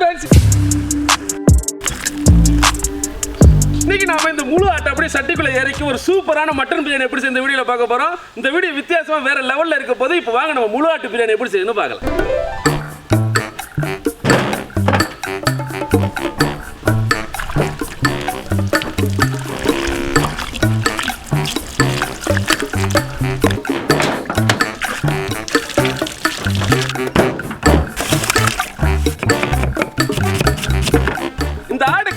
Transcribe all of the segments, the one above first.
Friends, இன்னைக்கு நாம இந்த முழு ஆட்டை அப்படியே சட்டிக்குள்ள இறக்கி ஒரு சூப்பரான மட்டன் பிரியாணி எப்படி செய்ய இந்த வீடியோல பார்க்க போறோம். இந்த வீடியோ வித்தியாசமா வேற லெவல்ல இருக்க போது இப்போ வாங்க நம்ம முழு ஆட்டு பிரியாணி எப்படி செய்யணும்னு பார்க்கலாம்.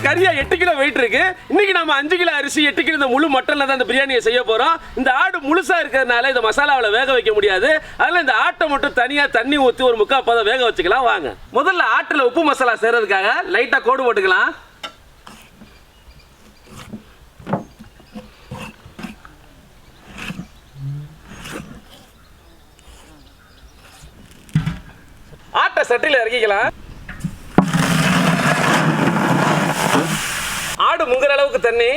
கரியா 8 கிலோ வெயிட் இருக்கு. இன்னைக்கு நாம 5 கிலோ அரிசி 8 கிலோ இந்த முழு மட்டன்ல தான் இந்த பிரியாணியை செய்ய போறோம். இந்த ஆடு முழுசா இருக்கிறதுனால இந்த மசாலாவில் வேக வைக்க முடியாது. அதனால இந்த ஆட்டை மட்டும் தனியா தண்ணி ஊற்றி ஒரு 3/4 பதம் வேக வச்சுக்கலாம். வாங்க முதல்ல ஆட்டுல உப்பு மசாலா செய்யறதுக்காக லைட்டா கோடு போட்டுக்கலாம். ஆட்டை சட்டில இறக்கிக்கலாம். ஆடு முங்குற அளவுக்கு தண்ணி,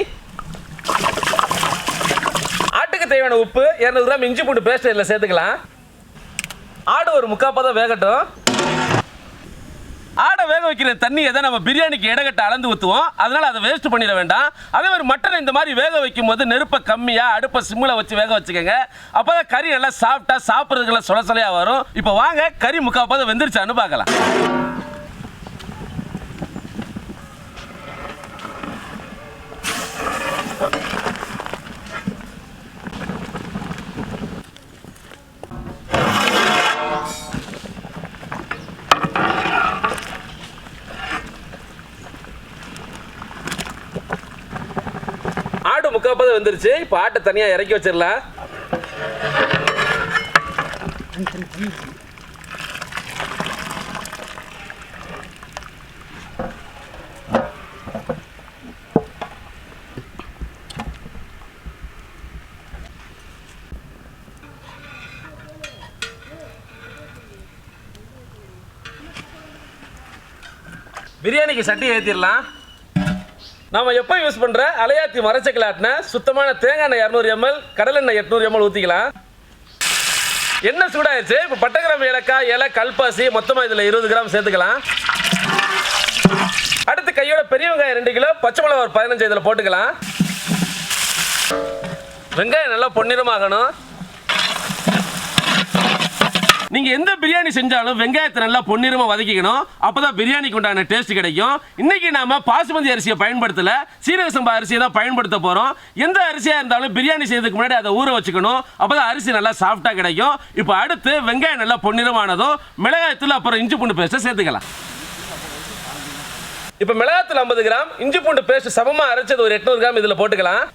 ஆட்டுக்கு தேவையான உப்பு, 200 கிராம் இஞ்சி பூண்டு பேஸ்ட் இதில் சேர்த்துக்கலாம். ஆடு ஒரு 3/4 பதம் வேகட்டும். ஆடை வேக வைக்கிற தண்ணி எதை நம்ம பிரியாணிக்கு இடகட்ட அளந்து ஊற்றுவோம். அதனால அதை வேஸ்ட் பண்ணிட வேண்டாம். அதே மாதிரி மட்டனை இந்த மாதிரி வேக வைக்கும் போது நெருப்பை கம்மியாக அடுப்பை சிம்மில் வச்சு வேக வச்சுக்கோங்க. அப்போ தான் கறி நல்லா சாப்பிட்டா சாப்பிட்றதுக்குள்ள சுலசலையாக வரும். இப்போ வாங்க கறி 3/4 பதம் வெந்துருச்சான்னு பார்க்கலாம். ஆடு 3/4 பதம் வந்துருச்சு. இப்போ ஆட்டை தனியாக இறக்கி வச்சிடலாம். பிரியாணிக்கு சட்டி ஏற்றிடலாம். நாம எப்போ யூஸ் பண்ற அலையாத்தி மரச்சக்கலாட்டின சுத்தமான தேங்காய் எண்ணெய் 200 ml, கடலை எண்ணெய் 800 ml ஊற்றிக்கலாம். எண்ணெய் சூடாயிருச்சு. இப்போ பட்டை, கிராம்பு, ஏலக்காய், இலை, கல்பாசி மொத்தமாக இதில் 20 கிராம் சேர்த்துக்கலாம். அடுத்து கையோட பெரிய வெங்காயம் 2 கிலோ, பச்சை மிளகாய் ஒரு 15 இதில் போட்டுக்கலாம். வெங்காயம் நல்லா பொன்னிறமாகணும். நீங்க எந்த பிரியாணி செஞ்சாலும் வெங்காயத்தை நல்லா பொன்னிறமா வதக்கிக்கணும். அப்பதான் பிரியாணிக்கு உண்டான டேஸ்ட் கிடைக்கும். இன்னைக்கு நாம பாசுமதி அரிசியை பயன்படுத்தல, சீரக சம்பா அரிசியை தான் பயன்படுத்த போறோம். எந்த அரிசியா இருந்தாலும் பிரியாணி செய்யறதுக்கு முன்னாடி அதை ஊற வச்சுக்கணும். அப்பதான் அரிசி நல்லா சாஃப்டா கிடைக்கும். இப்போ அடுத்து வெங்காயம் நல்லா பொன்னிறமானதும் மிளகாய்த்தூள் அப்புறம் இஞ்சி பூண்டு பேஸ்ட் சேர்த்துக்கலாம். இப்போ மிளகாய்த்தூள் 50 கிராம், இஞ்சி பூண்டு பேஸ்ட் சமமா அரைச்சது ஒரு 800 கிராம் இதுல போட்டுக்கலாம்.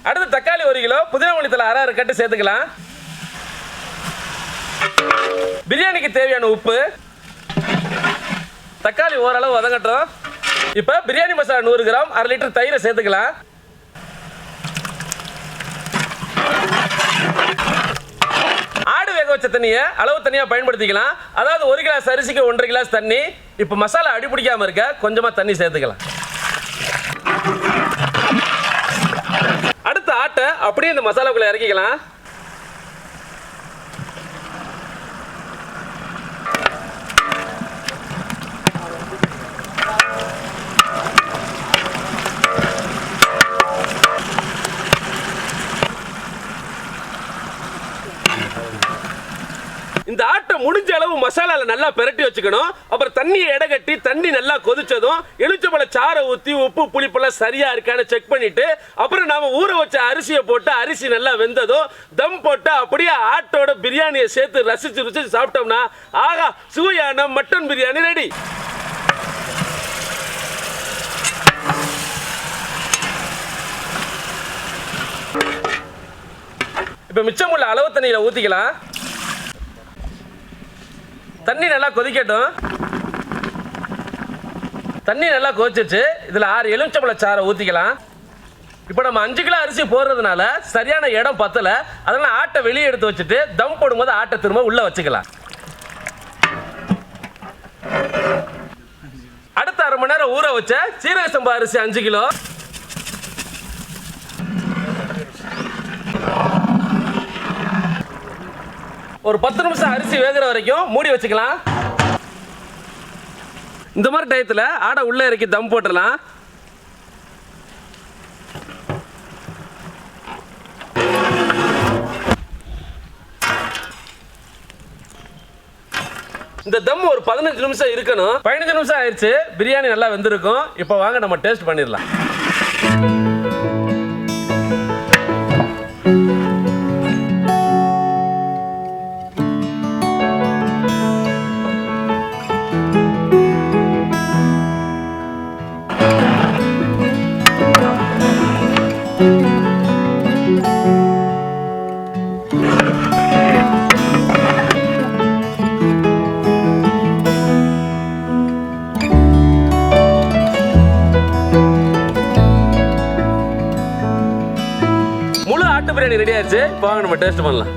அடுத்து தக்காளி 1 கிலோ, புதினா மல்லி தழை அரை கட்டு சேர்த்துக்கலாம். பிரியாணிக்கு தேவையான உப்பு, தக்காளி ஓரளவு வதங்கட்டும். இப்போ பிரியாணி மசாலா 100 கிராம், 1/2 லிட்டர் தயிரை சேர்த்துக்கலாம். ஆடு வேக வச்ச தண்ணியை அளவு தண்ணியா பயன்படுத்திக்கலாம். அதாவது 1 கிளாஸ் அரிசிக்கு 1.5 கிளாஸ் தண்ணி. இப்போ மசாலா அடி பிடிக்காம இருக்க கொஞ்சமா தண்ணி சேர்த்துக்கலாம். அடுத்த ஆட்டை அப்படியே இந்த மசாலாக்குள்ள இறக்கிக்கலாம். இந்த ஆட்டை முடிஞ்ச அளவு மசாலால நல்லா பெரட்டி வச்சுக்கணும். அப்புறம் தண்ணியை எடகட்டி தண்ணி நல்லா கொதிச்சதும் எலுமிச்சம்பழ சாறை ஊற்றி உப்பு புளிப்பெல்லாம் சரியா இருக்கான்னு செக் பண்ணிட்டு அப்புறம் நாம ஊற வச்ச அரிசியை போட்டு அரிசி நல்லா வெந்ததும் தம் போட்டு அப்படியே ஆட்டோட பிரியாணியை சேர்த்து ரசிச்சு ருசிச்சு சாப்பிட்டோம்னா ஆகா சுவையான மட்டன் பிரியாணி ரெடி. இப்ப மிச்சமுள்ள அளவு தண்ணியில ஊத்திக்கலாம். தண்ணி நல்லா கொதிக்கட்டும். தண்ணி நல்லா கொதிச்சிச்சு. இதில் 6 எலுமிச்சம்பழ சாறை ஊற்றிக்கலாம். இப்போ நம்ம 5 கிலோ அரிசி போடுறதுனால சரியான இடம் பத்தலை. அதனால ஆட்டை வெளியே எடுத்து வச்சுட்டு தம் போடும்போது ஆட்டை திரும்ப உள்ளே வச்சுக்கலாம். அடுத்த 1/2 மணி நேரம் ஊற வச்ச சீரக சம்பா அரிசி 5 கிலோ, ஒரு 10 நிமிஷம் அரிசி வேகிற வரைக்கும் மூடி வச்சுக்கலாம். இந்த மாதிரி டயத்தில் ஆடை உள்ளே இறக்கி தம் போட்டுடலாம். இந்த தம் ஒரு 15 நிமிஷம் இருக்கணும். 15 நிமிஷம் ஆயிடுச்சு, பிரியாணி நல்லா வெந்திருக்கும். இப்போ வாங்க நம்ம டேஸ்ட் பண்ணிடலாம். முழு ஆட்டு பிரியாணி ரெடி ஆயிடுச்சு. இப்போ வாங்க நம்ம டேஸ்ட் பண்ணலாம்.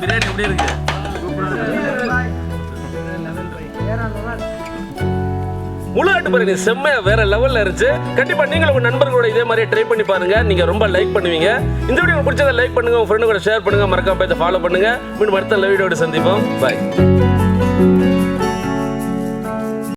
பிரியாணி எப்படி இருக்கு? முழு ஆட்டு பிரியாணி செம்மையா வேற லெவல்ல இருந்துச்சு. கண்டிப்பா நீங்களும் உங்க நண்பர்களோட இதே மாதிரி ட்ரை பண்ணி பாருங்க. நீங்க ரொம்ப லைக் பண்ணுவீங்க. இந்த வீடியோ உங்களுக்கு பிடிச்சதை லைக் பண்ணுங்க, உங்க ஃப்ரெண்டு கூட ஷேர் பண்ணுங்க, மறக்காம பேஜை ஃபாலோ பண்ணுங்க. மீண்டும் அடுத்த வீடியோட சந்திப்போம். பாய்.